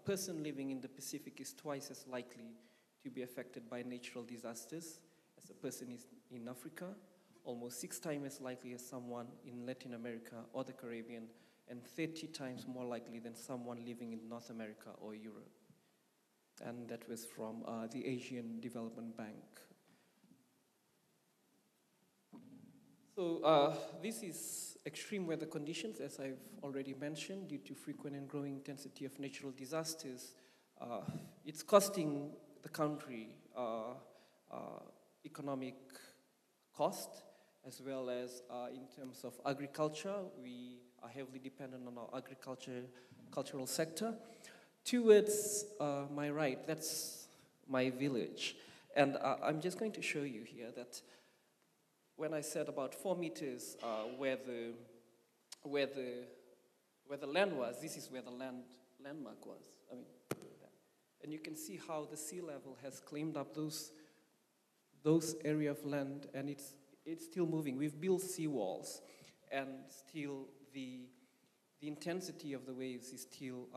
person living in the Pacific is twice as likely to be affected by natural disasters as a person is in Africa, almost 6 times as likely as someone in Latin America or the Caribbean, and 30 times more likely than someone living in North America or Europe. And that was from the Asian Development Bank. So this is extreme weather conditions, as I've already mentioned, due to frequent and growing intensity of natural disasters. It's costing the country economic cost, as well as in terms of agriculture. We are heavily dependent on our cultural sector. Towards my right, that's my village. And I'm just going to show you here that when I said about 4 meters where the land was, this is where the landmark was. I mean, and you can see how the sea level has claimed up those area of land, and it's still moving. We've built seawalls, and still the intensity of the waves is still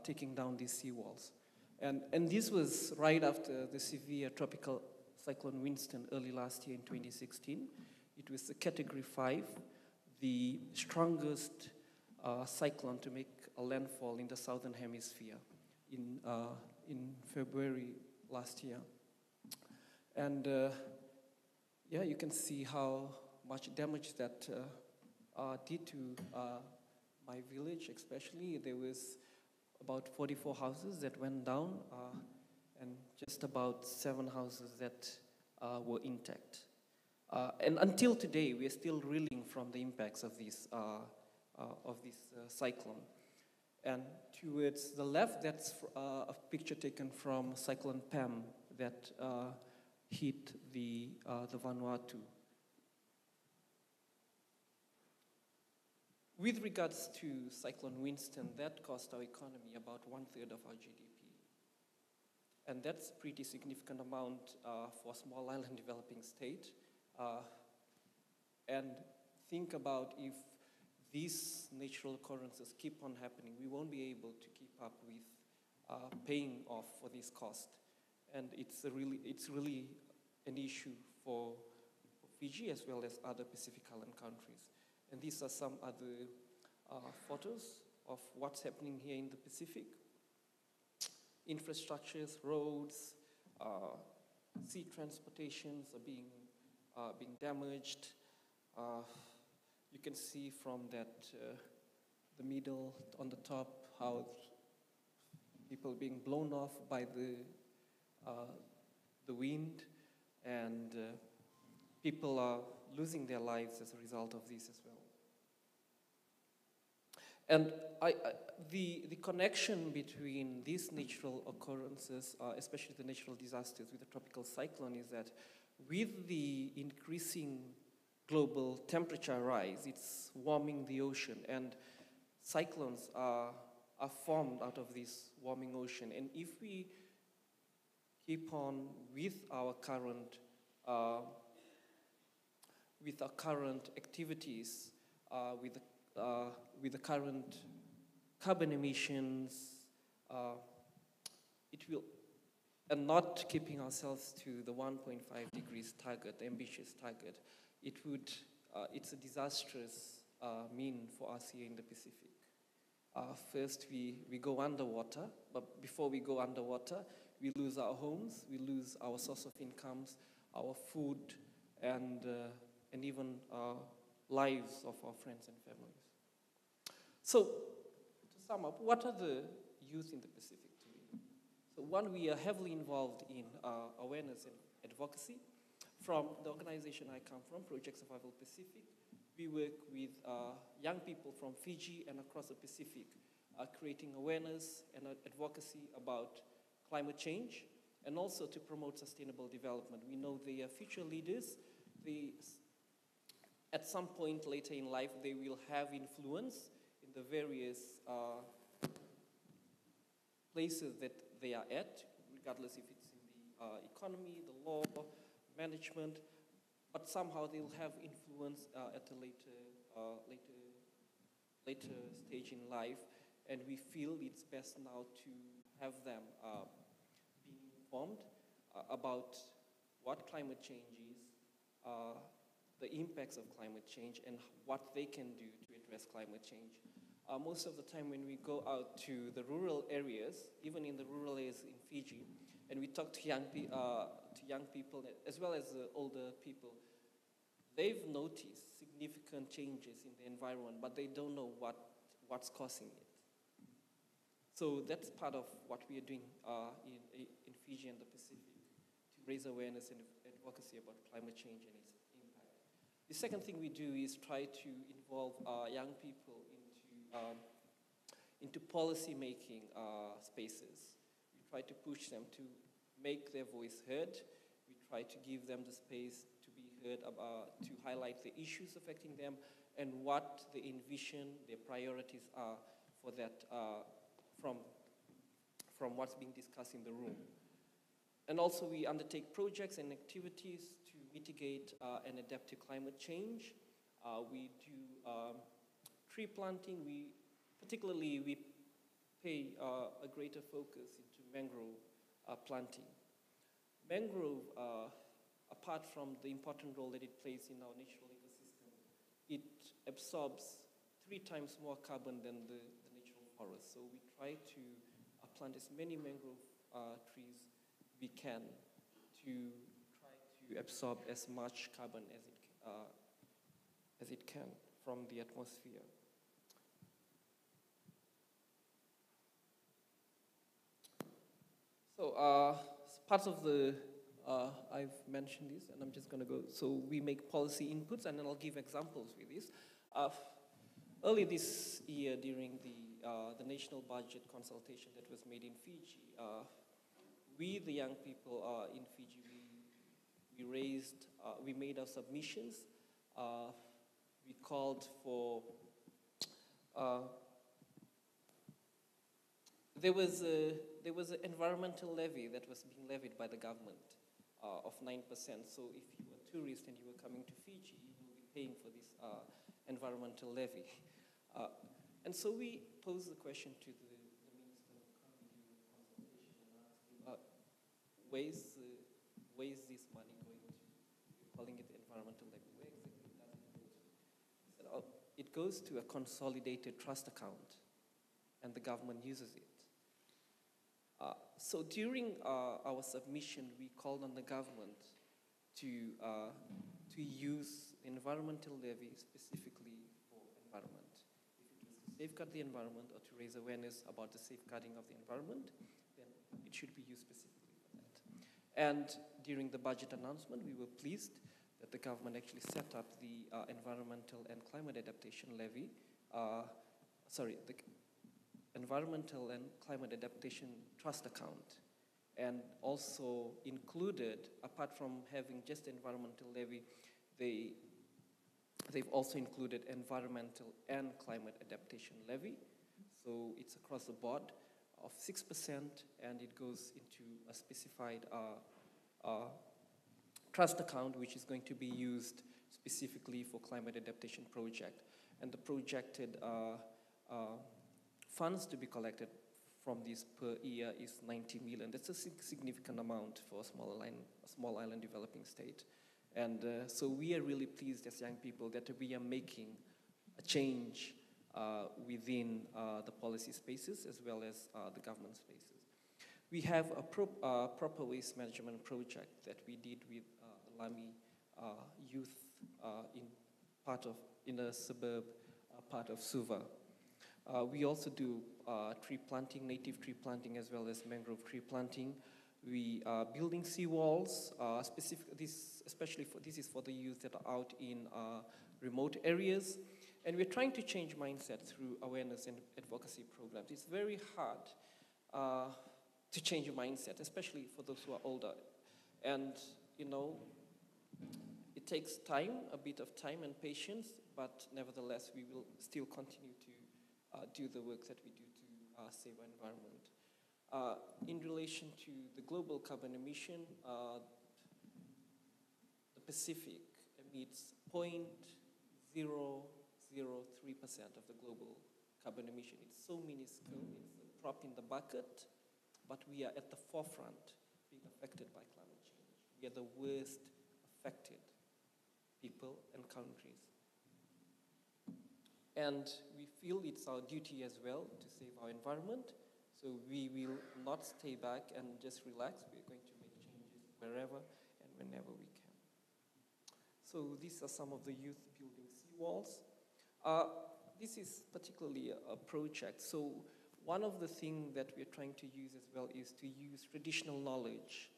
taking down these seawalls. And this was right after the severe tropical Cyclone Winston early last year in 2016. It was a Category 5, the strongest cyclone to make a landfall in the southern hemisphere in February last year. And yeah, you can see how much damage that did to my village, especially. There was about 44 houses that went down, and just about 7 houses that were intact. And until today, we are still reeling from the impacts of this cyclone. And towards the left, that's a picture taken from Cyclone Pam that hit the Vanuatu. With regards to Cyclone Winston, that cost our economy about 1/3 of our GDP. And that's a pretty significant amount for a small island developing state. And think about if these natural occurrences keep on happening, we won't be able to keep up with paying off for this cost. And it's really an issue for Fiji as well as other Pacific Island countries. And these are some other photos of what's happening here in the Pacific. Infrastructures, roads, sea transportations are being damaged. You can see from that the middle on the top how people being blown off by the wind, and people are losing their lives as a result of this as well. And the connection between these natural occurrences, especially the natural disasters with the tropical cyclone, is that with the increasing global temperature rise, it's warming the ocean, and cyclones are formed out of this warming ocean. And if we keep on with our current activities, with the current carbon emissions, it will, and not keeping ourselves to the 1.5 degrees target, the ambitious target, it's a disastrous mean for us here in the Pacific. First, we go underwater, but before we go underwater, we lose our homes, we lose our source of incomes, our food, and even lives of our friends and families. So, to sum up, what are the youth in the Pacific today? So one, we are heavily involved in awareness and advocacy. From the organization I come from, Project Survival Pacific, we work with young people from Fiji and across the Pacific, creating awareness and advocacy about climate change, and also to promote sustainable development. We know they are future leaders. At some point later in life, they will have influence in the various places that they are at, regardless if it's in the economy, the law, management, but somehow they'll have influence at a later stage in life. and we feel it's best now to have them be informed about what climate change is, the impacts of climate change, and what they can do to address climate change. Most of the time when we go out to the rural areas, even in the rural areas in Fiji, and we talk to young people as well as older people, they've noticed significant changes in the environment, but they don't know what's causing it. So that's part of what we are doing in Fiji and the Pacific to raise awareness and advocacy about climate change and its impact. The second thing we do is try to involve young people into policy-making spaces. We try to push them to make their voice heard. We try to give them the space to be heard, to highlight the issues affecting them and what they envision their priorities are for that, from what's being discussed in the room. And also we undertake projects and activities to mitigate and adapt to climate change. We do tree planting. Particularly we pay a greater focus into mangrove planting. Mangrove, apart from the important role that it plays in our natural ecosystem, it absorbs 3 times more carbon than the natural forest. So we try to plant as many mangrove trees we can to try to absorb as much carbon as it can from the atmosphere. So part of the, I've mentioned this, and I'm just going to go. So we make policy inputs, and then I'll give examples with this. Early this year, during the national budget consultation that was made in Fiji, we, the young people in Fiji, we made our submissions. We called for, there was an environmental levy that was being levied by the government of 9%. So if you were a tourist and you were coming to Fiji, you will be paying for this environmental levy. And so we posed the question to the Minister of Conservation and asked him, where is this money going to? You're calling it the environmental levy. Where exactly does it go to? He said, it goes to a consolidated trust account, and the government uses it. So during our submission, we called on the government to use the environmental levy specifically for environment. If it was to safeguard the environment or to raise awareness about the safeguarding of the environment, then it should be used specifically for that. And during the budget announcement, we were pleased that the government actually set up the environmental and climate adaptation levy, the Environmental and Climate Adaptation Trust Account, and also included, apart from having just environmental levy, they've also included environmental and climate adaptation levy. So it's across the board of 6%, and it goes into a specified trust account, which is going to be used specifically for climate adaptation project. And the projected funds to be collected from this per year is 90 million. That's a significant amount for a small island developing state. And so we are really pleased as young people that we are making a change within the policy spaces as well as the government spaces. We have a proper waste management project that we did with Lami youth in a suburb part of Suva. We also do tree planting, native tree planting, as well as mangrove tree planting. We are building seawalls, this is for the youth that are out in remote areas. And we're trying to change mindset through awareness and advocacy programs. It's very hard to change your mindset, especially for those who are older. And, it takes time, a bit of time and patience, but nevertheless, we will still continue to do the work that we do to save our environment. In relation to the global carbon emission, the Pacific emits 0.003% of the global carbon emission. It's so minuscule, it's a drop in the bucket, but we are at the forefront being affected by climate change. We are the worst affected people and countries. And we feel it's our duty as well to save our environment, so we will not stay back and just relax. We're going to make changes wherever and whenever we can. So these are some of the youth building seawalls. This is particularly a project. So one of the things that we're trying to use as well is to use traditional knowledge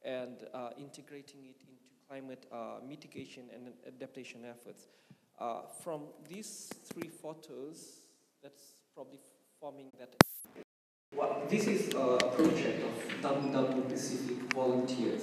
and integrating it into climate mitigation and adaptation efforts. From these 3 photos, that's probably forming that. This is a project of WW Pacific volunteers.